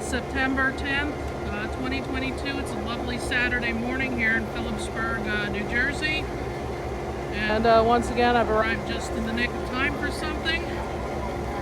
September 10th, 2022. It's a lovely Saturday morning here in Phillipsburg, New Jersey. And once again, I've arrived just in the nick of time for something.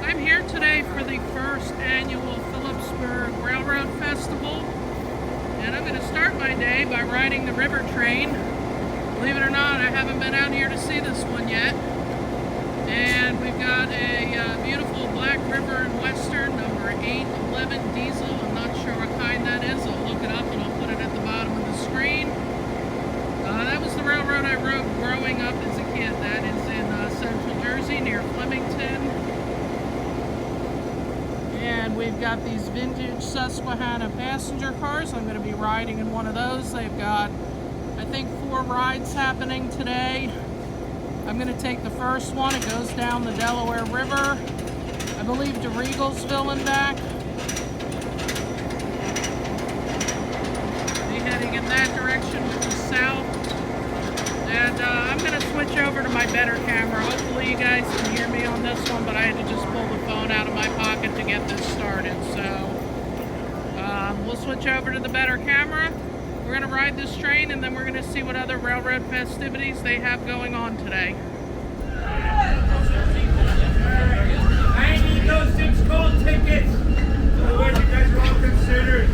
I'm here today for the first annual Phillipsburg Railroad Festival. And I'm going to start my day by riding the River Train. Believe it or not, I haven't been out here to see this one yet. And we've got a beautiful Black River and Western number 811 diesel. I'm not sure what kind that is. I'll look it up and I'll put it at the bottom of the screen. That was the railroad I rode growing up as a kid. That is in Central Jersey near Flemington. And we've got these vintage Susquehanna passenger cars. I'm going to be riding in one of those. They've got, I think, 4 rides happening today. I'm going to take the first one. It goes down the Delaware River, I believe, to Regelsville and back. Be heading in that direction, which is south. And I'm going to switch over to my better camera. Hopefully you guys can hear me on this one, but I had to just pull the phone out of my pocket to get this started. So we'll switch over to the better camera. We're going to ride this train, and then we're going to see what other railroad festivities they have going on today. I need those 6 gold tickets. Otherwise, you guys are all considered.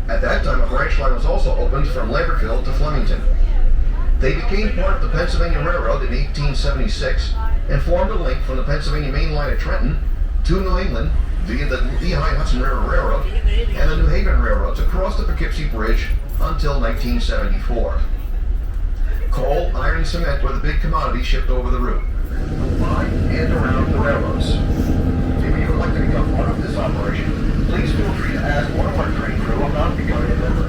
At that time, a branch line was also opened from Lambertville to Flemington. They became part of the Pennsylvania Railroad in 1876 and formed a link from the Pennsylvania Main Line at Trenton to New England via the Lehigh Hudson River Railroad and the New Haven Railroads across the Poughkeepsie Bridge until 1974. Coal, iron, and cement were the big commodities shipped over the route, by and around the railroads. If you would like to become part of this operation, please feel free to ask one of our train crew about becoming a member.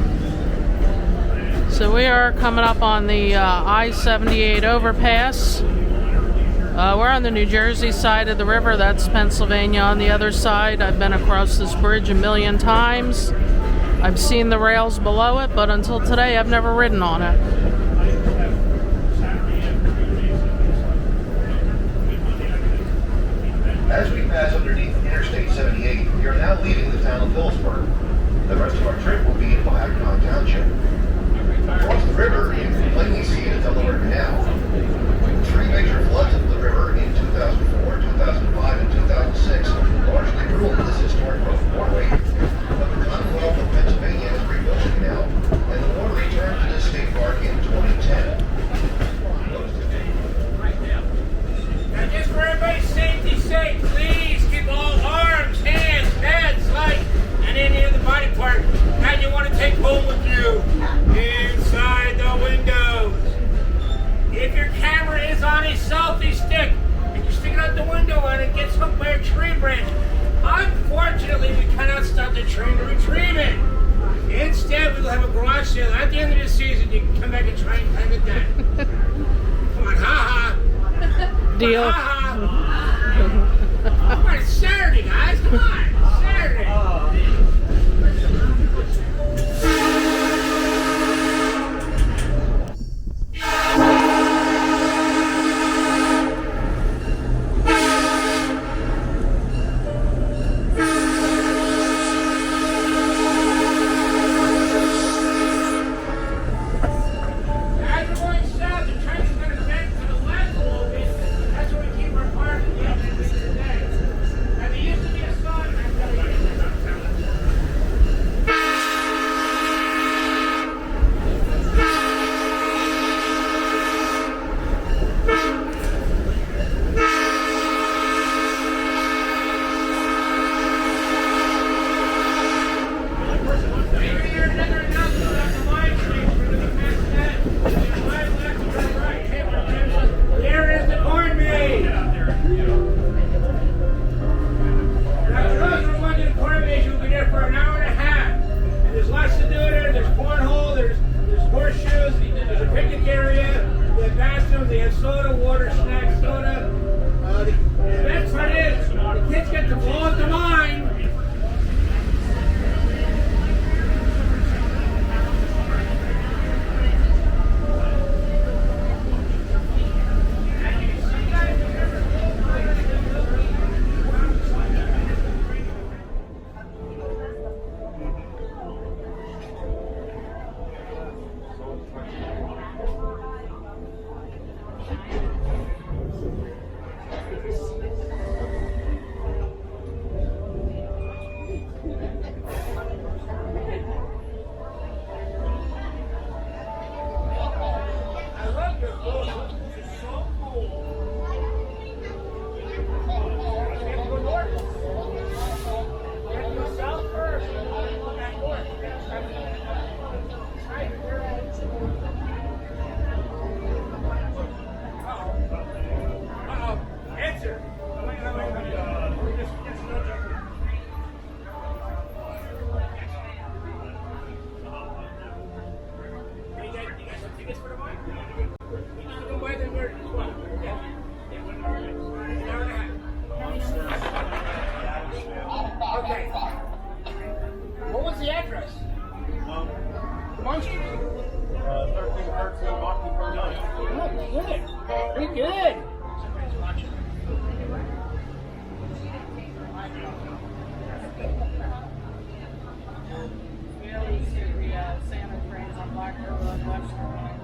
So we are coming up on the I-78 overpass. We're on the New Jersey side of the river. That's Pennsylvania on the other side. I've been across this bridge a million times. I've seen the rails below it, but until today I've never ridden on it. As we pass underneath Interstate 78, we are now leaving the town of Phillipsburg. The rest of our trip will be in Waccamaw Township. Across the river, you can plainly see the Delaware Canal. 3 major floods of the river in 2004, 2005, and 2006 largely ruined this historic waterway. But the Commonwealth of Pennsylvania has rebuilt the canal, and the water returned to this state park in 2010. Now, just for everybody's safety's sake, please keep all arms, hands, heads, legs, and any other body part that you want to take home with you inside the windows. If your camera is on a selfie stick and you stick it out the window and it gets hooked by a tree branch, unfortunately we cannot stop the train to retrieve it. Instead, we will have a garage sale at the end of the season. You can come back and try and claim it then. Come on, ha-ha. Deal. Come on, it's Saturday, guys. Come on, Saturday. good. Santa trains on Black River and Western Line.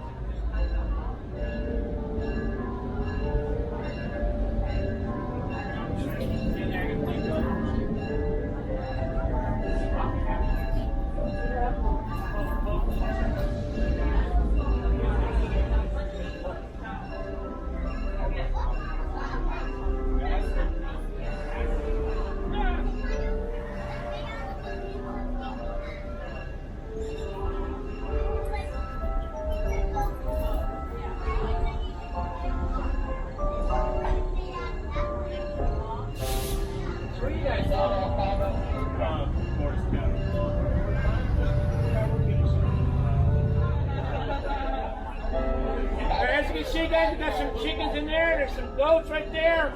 As you can see, guys, we got some chickens in there. There's some goats right there.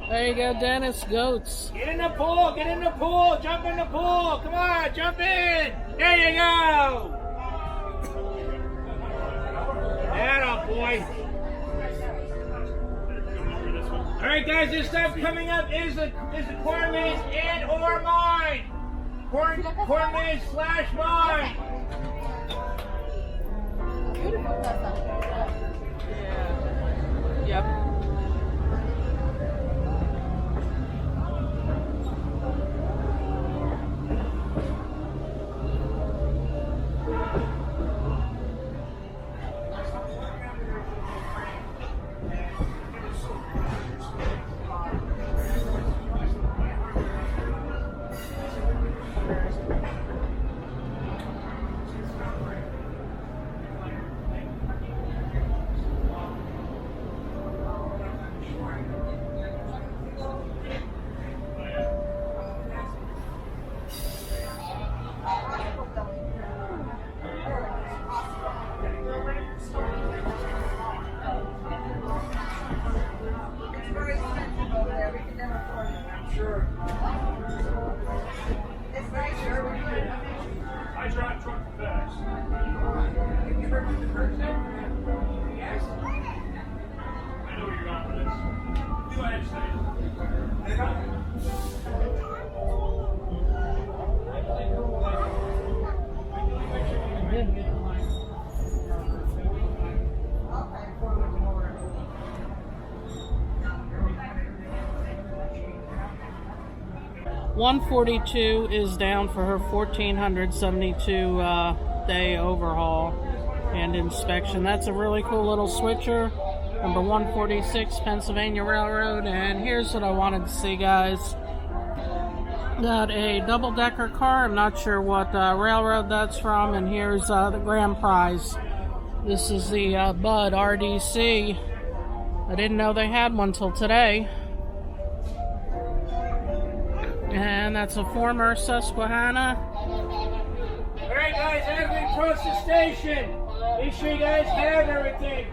There you go, Dennis. Goats. Get in the pool. Get in the pool. Jump in the pool. Come on, jump in. There you go. Atta boy. All right, guys, this stuff coming up is the corn maze and or mine. Corn maze / mine. Yeah. Yep. I drive truck for FedEx. I know where you're going for this. Go ahead, Steve. 142 is down for her 1472 day overhaul and inspection. That's a really cool little switcher. Number 146 Pennsylvania Railroad. And here's what I wanted to see, guys. Got a double-decker car. I'm not sure what railroad that's from. And here's the grand prize. This is the Bud RDC. I didn't know they had one till today. And that's a former Susquehanna. Alright guys, as we approach the station, make sure you guys have everything.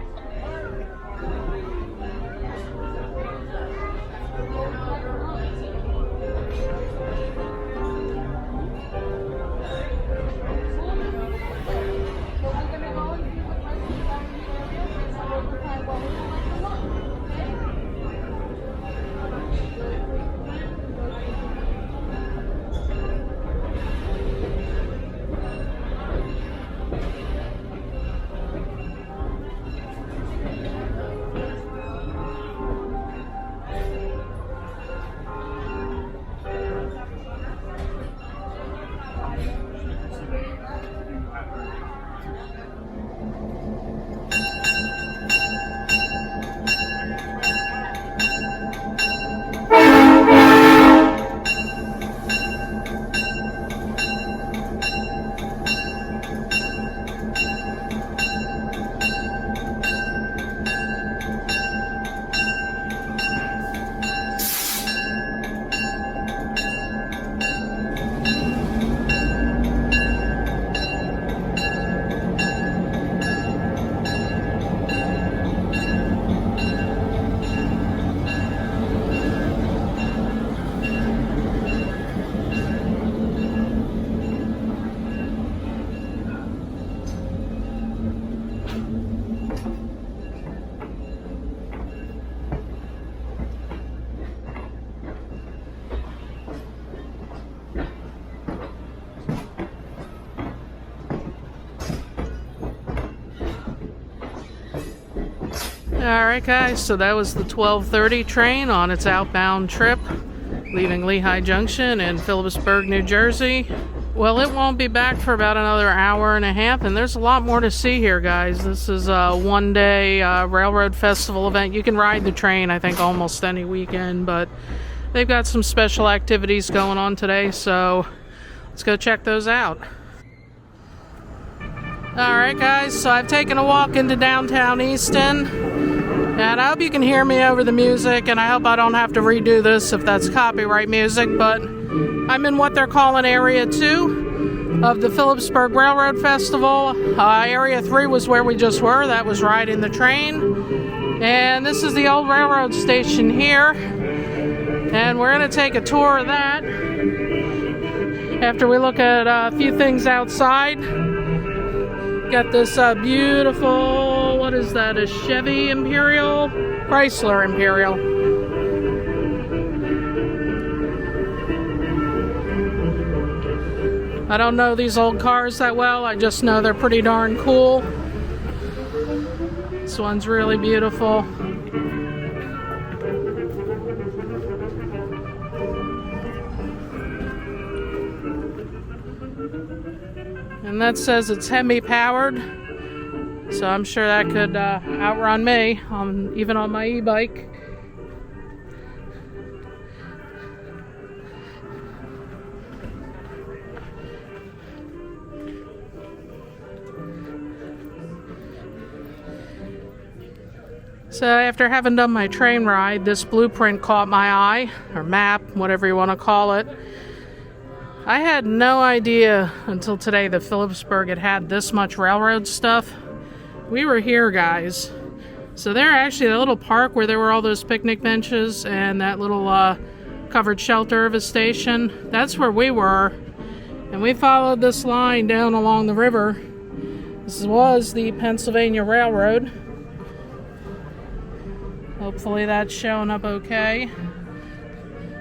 Alright guys, so that was the 12:30 train on its outbound trip, leaving Lehigh Junction in Phillipsburg, New Jersey. Well, it won't be back for about another hour and a half, and there's a lot more to see here, guys. This is a one-day railroad festival event. You can ride the train, I think, almost any weekend, but they've got some special activities going on today, so let's go check those out. Alright guys, so I've taken a walk into downtown Easton, and I hope you can hear me over the music, and I hope I don't have to redo this if that's copyright music, but I'm in what they're calling Area 2 of the Phillipsburg Railroad Festival. Area 3 was where we just were, that was riding the train, and this is the old railroad station here, and we're going to take a tour of that after we look at a few things outside. Got this beautiful, what is that, a Chevy Imperial? Chrysler Imperial. I don't know these old cars that well, I just know they're pretty darn cool. This one's really beautiful. And that says it's Hemi powered, so I'm sure that could outrun me, even on my e-bike. So after having done my train ride, this blueprint caught my eye, or map, whatever you want to call it. I had no idea until today that Phillipsburg had this much railroad stuff. We were here, guys. So there actually a little park where there were all those picnic benches and that little covered shelter of a station. That's where we were. And we followed this line down along the river. This was the Pennsylvania Railroad. Hopefully that's showing up okay.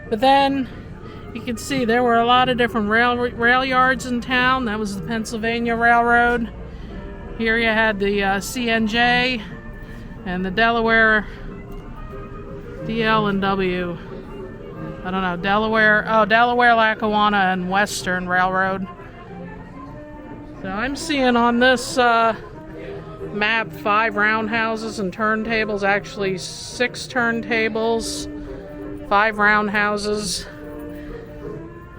But then you can see there were a lot of different rail yards in town. That was the Pennsylvania Railroad. Here you had the CNJ and the Delaware DL&W. I don't know, Delaware, Lackawanna, and Western Railroad. So I'm seeing on this map 5 roundhouses and turntables, actually 6 turntables, 5 roundhouses.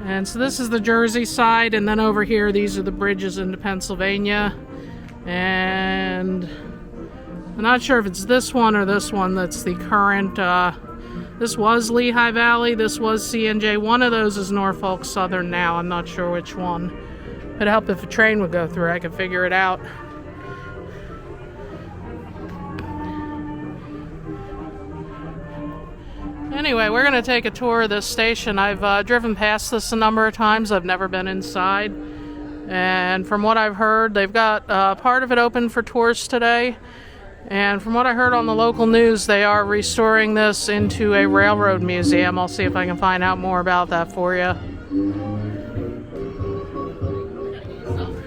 And so this is the Jersey side, and then over here these are the bridges into Pennsylvania. And I'm not sure if it's this one or this one that's the current, this was Lehigh Valley, this was CNJ. One of those is Norfolk Southern now, I'm not sure which one. It'd help if a train would go through, I could figure it out. Anyway, we're going to take a tour of this station. I've driven past this a number of times. I've never been inside. And from what I've heard, they've got part of it open for tours today. And from what I heard on the local news, they are restoring this into a railroad museum. I'll see if I can find out more about that for you.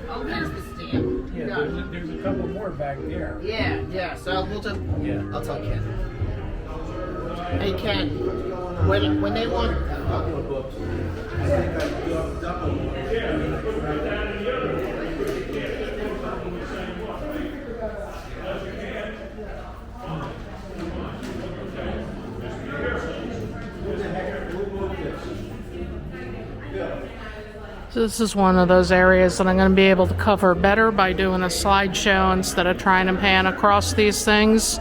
Oh, here's the stamp. Yeah, there's a couple more back there. Yeah. So we'll just. Yeah. I'll tell Ken. Hey Ken, when they want. So this is one of those areas that I'm going to be able to cover better by doing a slideshow instead of trying to pan across these things.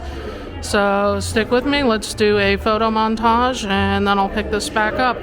So stick with me, let's do a photo montage, and then I'll pick this back up.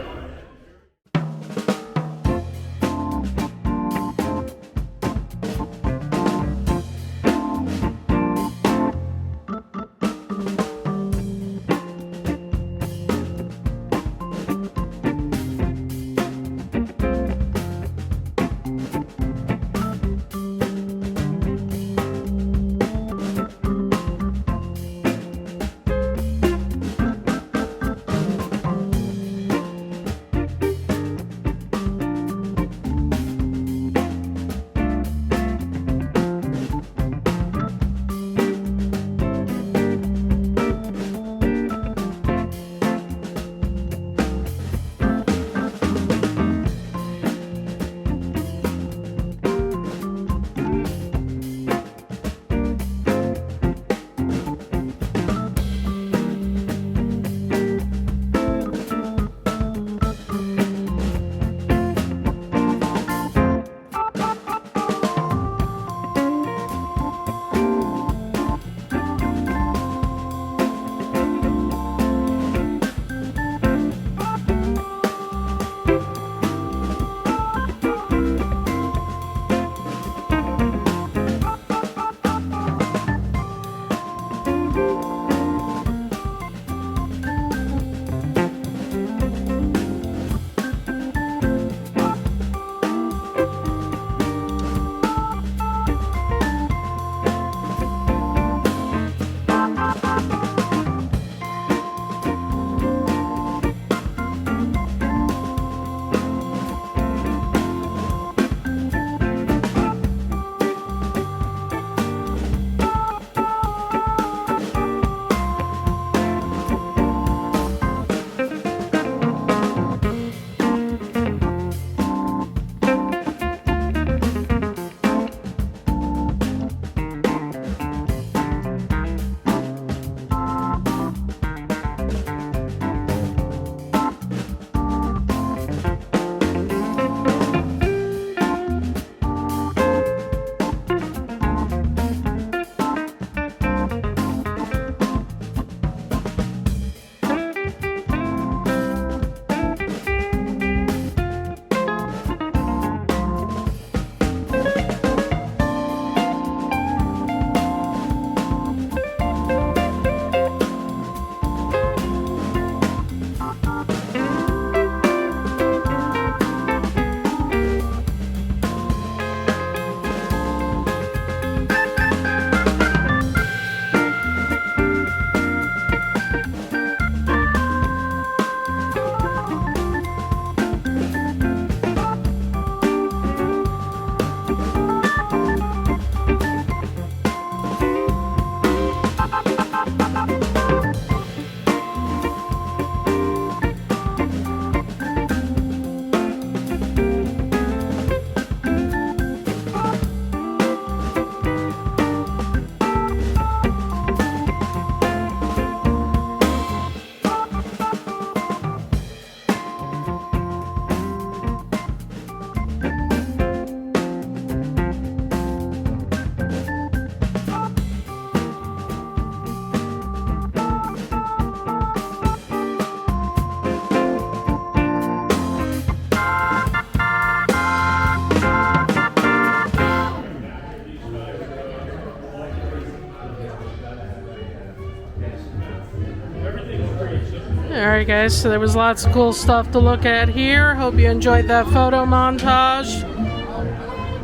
Alright guys, so there was lots of cool stuff to look at here. Hope you enjoyed that photo montage.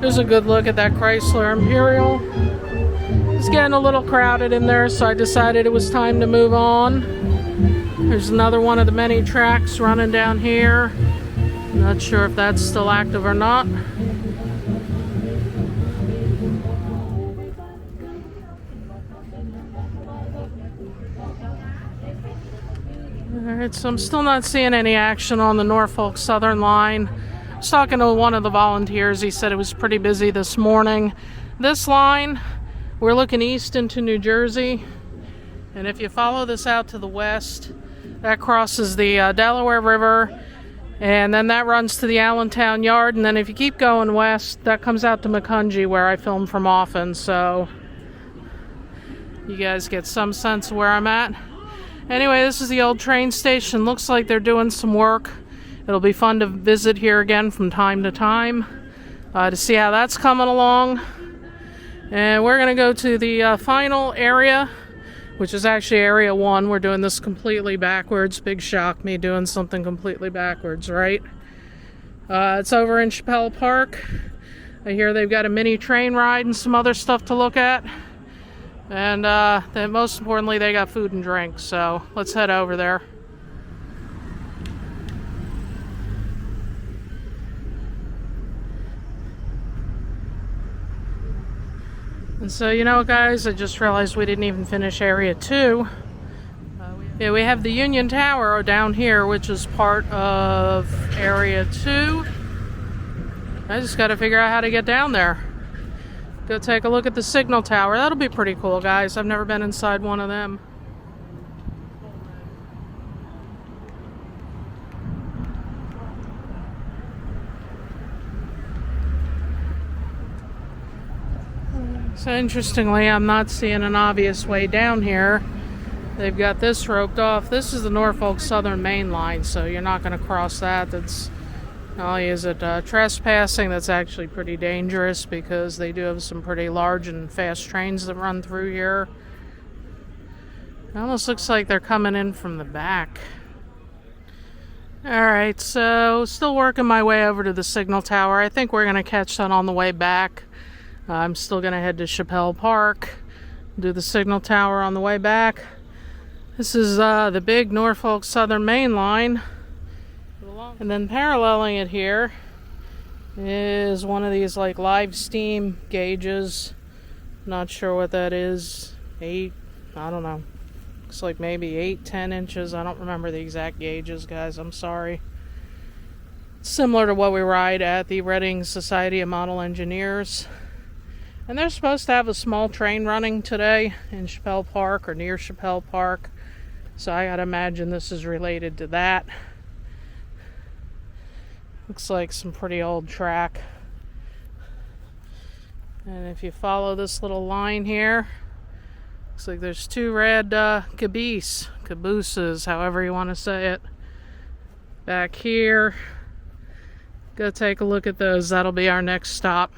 There's a good look at that Chrysler Imperial. It's getting a little crowded in there, so I decided it was time to move on. There's another one of the many tracks running down here. Not sure if that's still active or not. Alright, so I'm still not seeing any action on the Norfolk Southern line. I was talking to one of the volunteers. He said it was pretty busy this morning. This line, we're looking east into New Jersey. And if you follow this out to the west, that crosses the Delaware River. And then that runs to the Allentown Yard. And then if you keep going west, that comes out to Macungie, where I film from often. So you guys get some sense of where I'm at. Anyway, this is the old train station. Looks like they're doing some work. It'll be fun to visit here again from time to time to see how that's coming along. And we're going to go to the final area, which is actually Area 1. We're doing this completely backwards. Big shock, me doing something completely backwards, right? It's over in Shappell Park. I hear they've got a mini train ride and some other stuff to look at. And then most importantly, they got food and drink, so let's head over there. And so, you know, guys, I just realized we didn't even finish Area 2. Yeah, we have the Union Tower down here, which is part of Area 2. I just got to figure out how to get down there. Go take a look at the signal tower. That'll be pretty cool, guys. I've never been inside one of them. So interestingly, I'm not seeing an obvious way down here. They've got this roped off. This is the Norfolk Southern Main Line, so you're not going to cross that. That's not only is it trespassing, that's actually pretty dangerous because they do have some pretty large and fast trains that run through here. It almost looks like they're coming in from the back. Alright, so still working my way over to the signal tower. I think we're going to catch that on the way back. I'm still going to head to Shappell Park, do the signal tower on the way back. This is the big Norfolk Southern Main Line. And then paralleling it here is one of these like live steam gauges. Not sure what that is. I don't know. Looks like maybe 8-10 inches. I don't remember the exact gauges, guys. I'm sorry. Similar to what we ride at the Reading Society of Model Engineers. And they're supposed to have a small train running today in Shappell Park or near Shappell Park. So I gotta imagine this is related to that. Looks like some pretty old track. And if you follow this little line here, looks like there's two red cabooses, however you want to say it. Back here. Go take a look at those. That'll be our next stop.